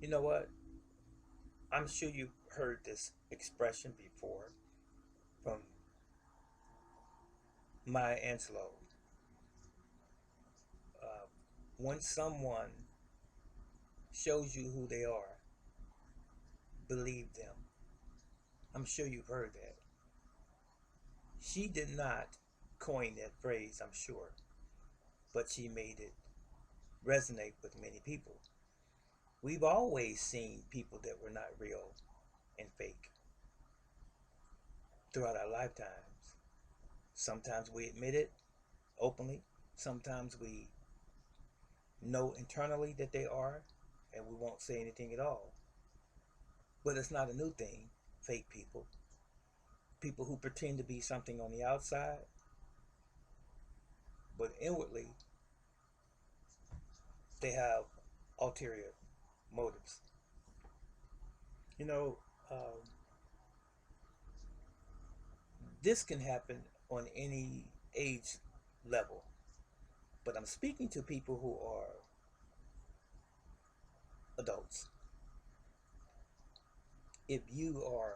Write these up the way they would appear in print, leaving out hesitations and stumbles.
You know what? I'm sure you've heard this expression before from Maya Angelou. Uh, when someone shows you who they are, believe them. I'm sure you've heard that. She did not coin that phrase, I'm sure, but she made it resonate with many people. We've always seen people that were not real and fake throughout our lifetimes. Sometimes we admit it openly, sometimes we know internally that they are, and we won't say anything at all. But it's not a new thing, fake people. People who pretend to be something on the outside, but inwardly they have ulterior motives. You know, um, this can happen on any age level, but I'm speaking to people who are adults. If you are,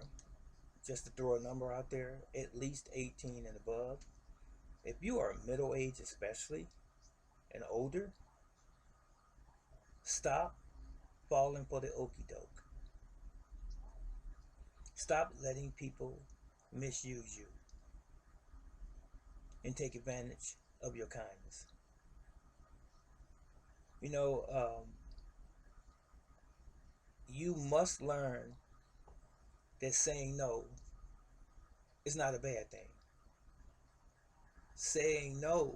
just to throw a number out there, at least 18 and above, if you are middle age especially and older, stop falling for the okey doke. Stop letting people misuse you and take advantage of your kindness. You know, you must learn that saying no is not a bad thing. Saying no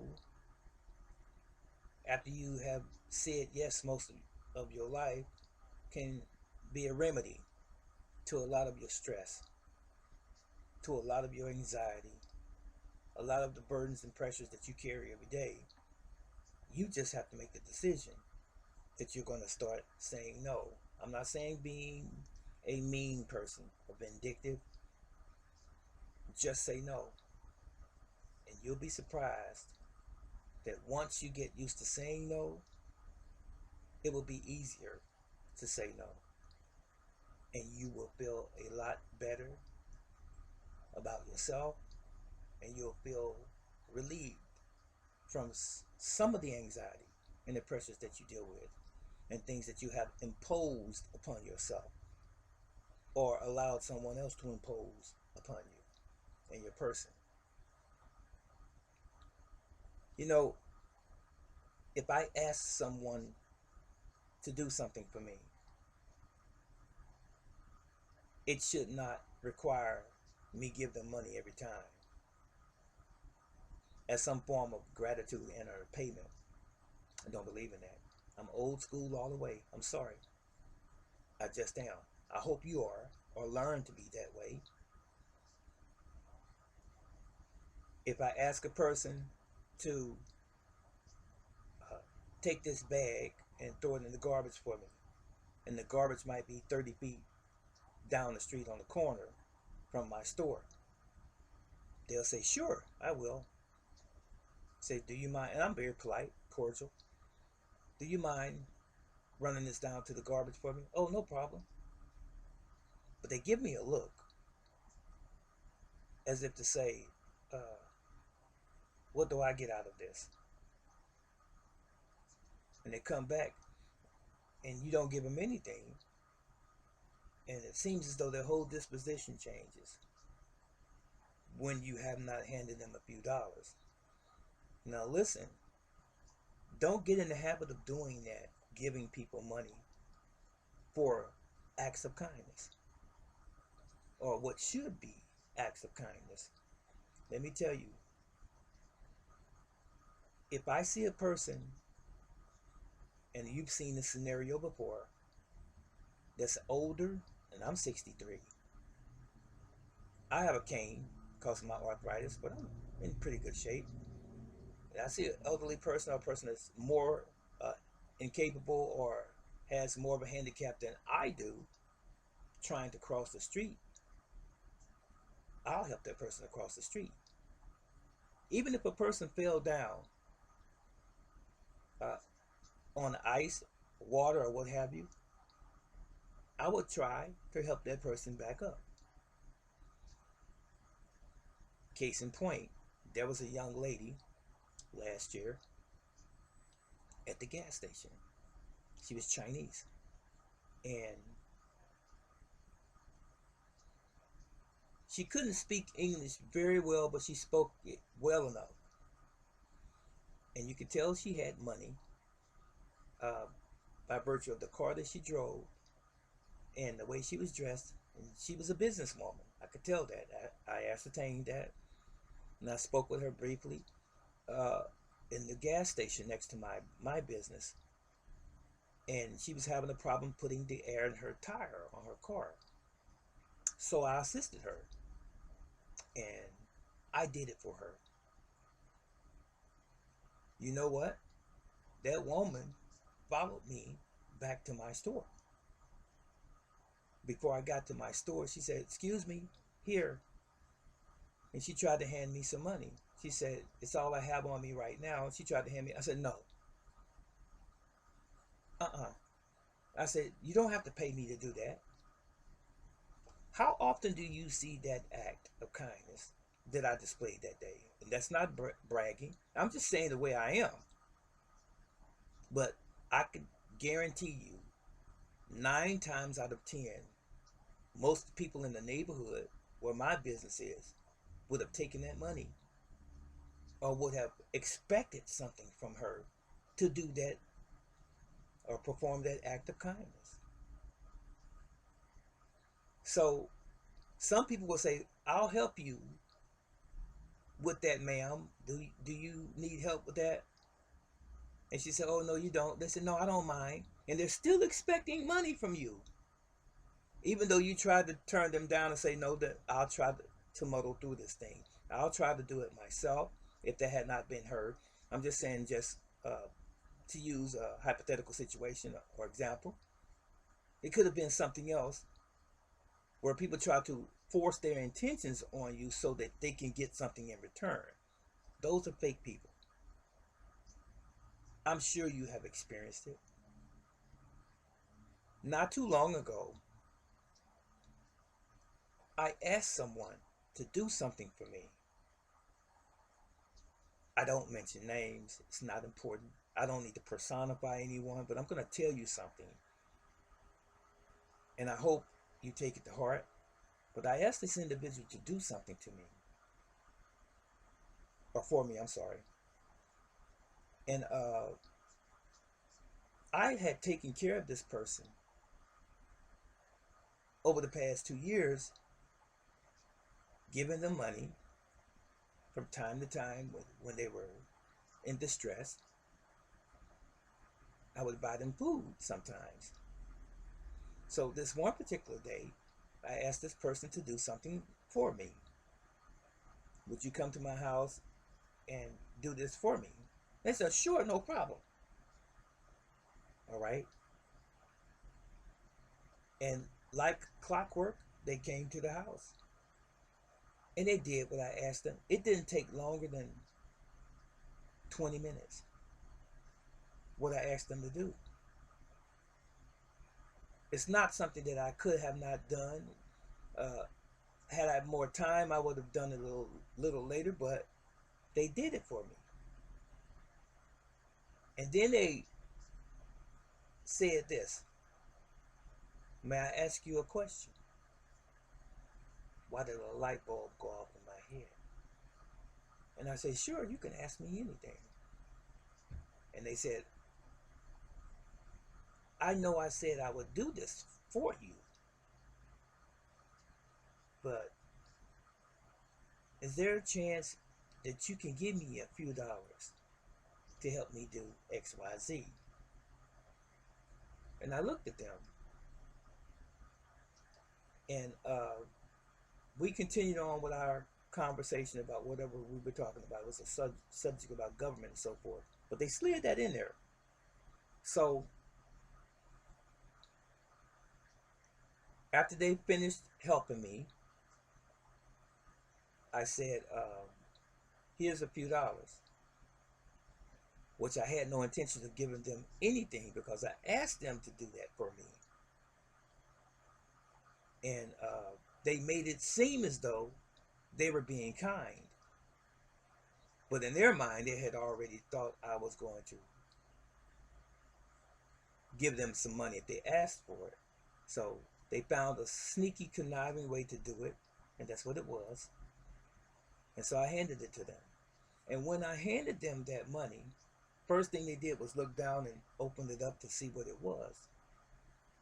after you have said yes most of your life can be a remedy to a lot of your stress, to a lot of your anxiety, a lot of the burdens and pressures that you carry every day. You just have to make the decision that you're going to start saying no. I'm not saying being a mean person or vindictive. Just say no. And you'll be surprised that once you get used to saying no, it will be easier to say no. And you will feel a lot better about yourself, and you'll feel relieved from some of the anxiety and the pressures that you deal with and things that you have imposed upon yourself or allowed someone else to impose upon you and your person. You know, if I ask someone to do something for me, it should not require me give them money every time as some form of gratitude and or payment. I don't believe in that. I'm old school all the way. I'm sorry. I just am. I hope you are or learn to be that way. If I ask a person to uh, take this bag and throw it in the garbage for me, and the garbage might be 30 feet down the street on the corner from my store, they'll say, sure, I will. Say, do you mind? And I'm very polite, cordial. Do you mind running this down to the garbage for me? Oh, no problem. But they give me a look as if to say, uh, what do I get out of this? And they come back and you don't give them anything. And it seems as though their whole disposition changes when you have not handed them a few dollars. Now, listen, don't get in the habit of doing that, giving people money for acts of kindness or what should be acts of kindness. Let me tell you, if I see a person, and you've seen this scenario before, that's older, and I'm 63, I have a cane because of my arthritis, but I'm in pretty good shape. And I see an elderly person or a person that's more uh, incapable or has more of a handicap than I do trying to cross the street, I'll help that person across the street. Even if a person fell down uh, on ice, water, or what have you, I would try to help that person back up. Case in point, there was a young lady last year at the gas station. She was Chinese. And she couldn't speak English very well, but she spoke it well enough. And you could tell she had money uh, by virtue of the car that she drove and the way she was dressed. And she was a businesswoman. I could tell that. I ascertained that. And I spoke with her briefly uh, in the gas station next to my business. And she was having a problem putting the air in her tire on her car. So I assisted her. And I did it for her. You know what? That woman followed me back to my store. Before I got to my store, she said, "Excuse me, here." And she tried to hand me some money. She said, "It's all I have on me right now." She tried to hand me. I said, "No. Uh-uh." I said, "You don't have to pay me to do that." How often do you see that act of kindness that I displayed that day? And that's not bragging. I'm just saying the way I am. But I can guarantee you, 9 times out of 10, most people in the neighborhood where my business is would have taken that money or would have expected something from her to do that or perform that act of kindness. So some people will say, "I'll help you with that, ma'am. Do you need help with that?" And she said, "Oh, no, you don't." They said, "No, I don't mind." And they're still expecting money from you. Even though you tried to turn them down and say, "No, that I'll try to muddle through this thing. I'll try to do it myself," if that had not been heard. I'm just saying, just to use a hypothetical situation or example. It could have been something else where people try to force their intentions on you so that they can get something in return. Those are fake people. I'm sure you have experienced it. Not too long ago, I asked someone to do something for me. I don't mention names, it's not important. I don't need to personify anyone, but I'm going to tell you something. And I hope you take it to heart. But I asked this individual to do something to me, or for me, I'm sorry. And I had taken care of this person over the past 2 years, giving them money from time to time when they were in distress. I would buy them food sometimes. So this one particular day, I asked this person to do something for me. "Would you come to my house and do this for me?" They said, "Sure, no problem." All right. And like clockwork, they came to the house. And they did what I asked them. It didn't take longer than 20 minutes, what I asked them to do. It's not something that I could have not done. Uh, had I more time, I would have done it a little later, but they did it for me. And then they said this: "May I ask you a question?" Why did a light bulb go off in my head? And I said, "Sure, you can ask me anything." And they said, "I know I said I would do this for you, but is there a chance that you can give me a few dollars to help me do XYZ?" And I looked at them, and we continued on with our conversation about whatever we were talking about. It was a subject about government and so forth. But they slid that in there. So after they finished helping me, I said, "Here's a few dollars," which I had no intention of giving them anything because I asked them to do that for me. And they made it seem as though they were being kind. But in their mind, they had already thought I was going to give them some money if they asked for it. So they found a sneaky, conniving way to do it, and that's what it was. And so I handed it to them. And when I handed them that money, first thing they did was look down and open it up to see what it was.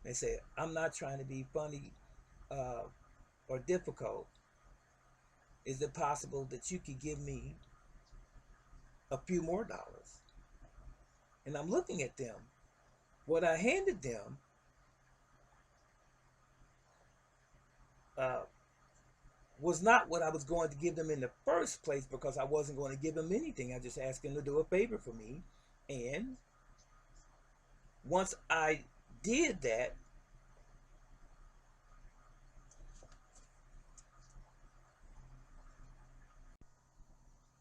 They said, I'm not trying to be funny uh, or difficult. Is it possible that you could give me a few more dollars? And I'm looking at them. What I handed them uh, was not what I was going to give them in the first place, because I wasn't going to give them anything. I just asked them to do a favor for me. And once I did that,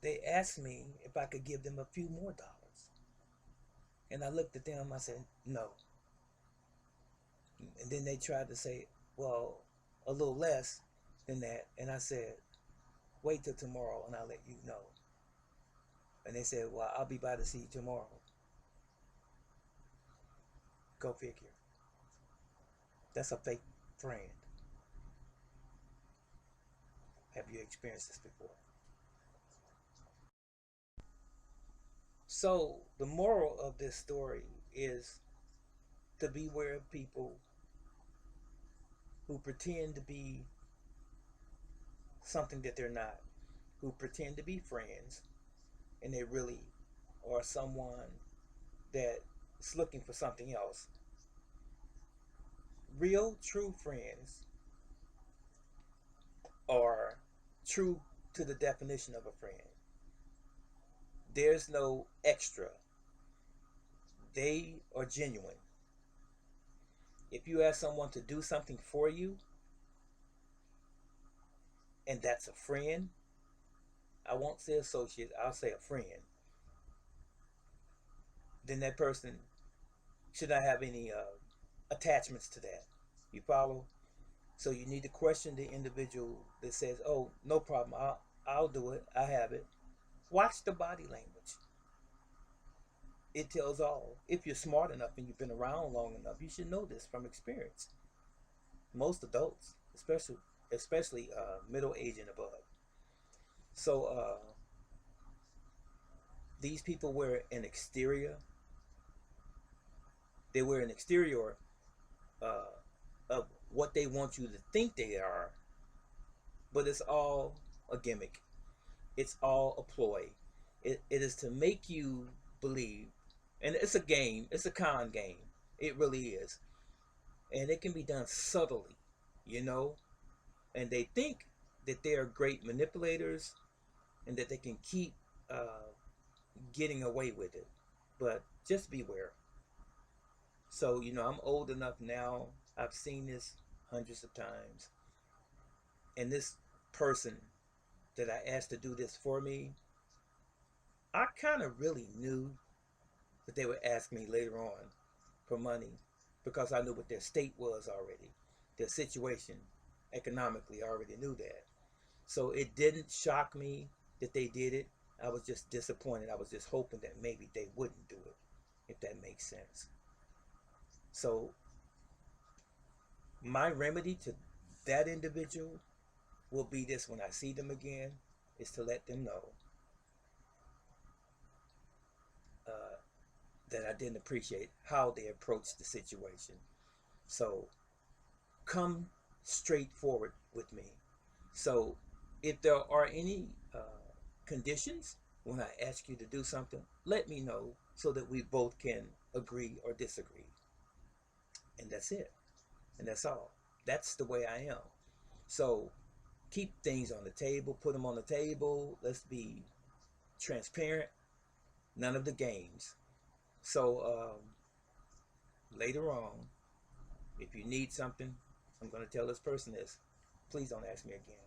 they asked me if I could give them a few more dollars. And I looked at them, I said, no. And then they tried to say, well, a little less than that. And I said, wait till tomorrow and I'll let you know. And they said, well, I'll be by to see you tomorrow. Go figure. That's a fake friend. Have you experienced this before? So the moral of this story is to beware of people who pretend to be something that they're not, who pretend to be friends, and they really are someone that's looking for something else. Real, true friends are true to the definition of a friend. There's no extra. They are genuine. If you ask someone to do something for you, and that's a friend, I won't say associate, I'll say a friend, then that person should not have any attachments to that. You follow? So you need to question the individual that says, "Oh, no problem. I'll do it. I have it." Watch the body language. It tells all. If you're smart enough and you've been around long enough, you should know this from experience. Most adults, especially middle age and above. So these people wear an exterior. They wear an exterior uh, of what they want you to think they are, but it's all a gimmick. It's all a ploy. It is to make you believe, and it's a game. It's a con game. It really is, and it can be done subtly, you know. And they think that they are great manipulators and that they can keep uh, getting away with it, but just beware. So I'm old enough now. I've seen this hundreds of times, and this person that I asked to do this for me, I kind of really knew that they would ask me later on for money, because I knew what their state was already. Their situation economically, I already knew that. So it didn't shock me that they did it. I was just disappointed. I was just hoping that maybe they wouldn't do it, if that makes sense. So my remedy to that individual will be this: when I see them again, is to let them know uh, that I didn't appreciate how they approached the situation. So come straight forward with me. So if there are any conditions when I ask you to do something, let me know so that we both can agree or disagree. And that's it. And that's all. That's the way I am. So keep things on the table, put them on the table. Let's be transparent. None of the games. So later on, if you need something, I'm going to tell this person this. Please don't ask me again.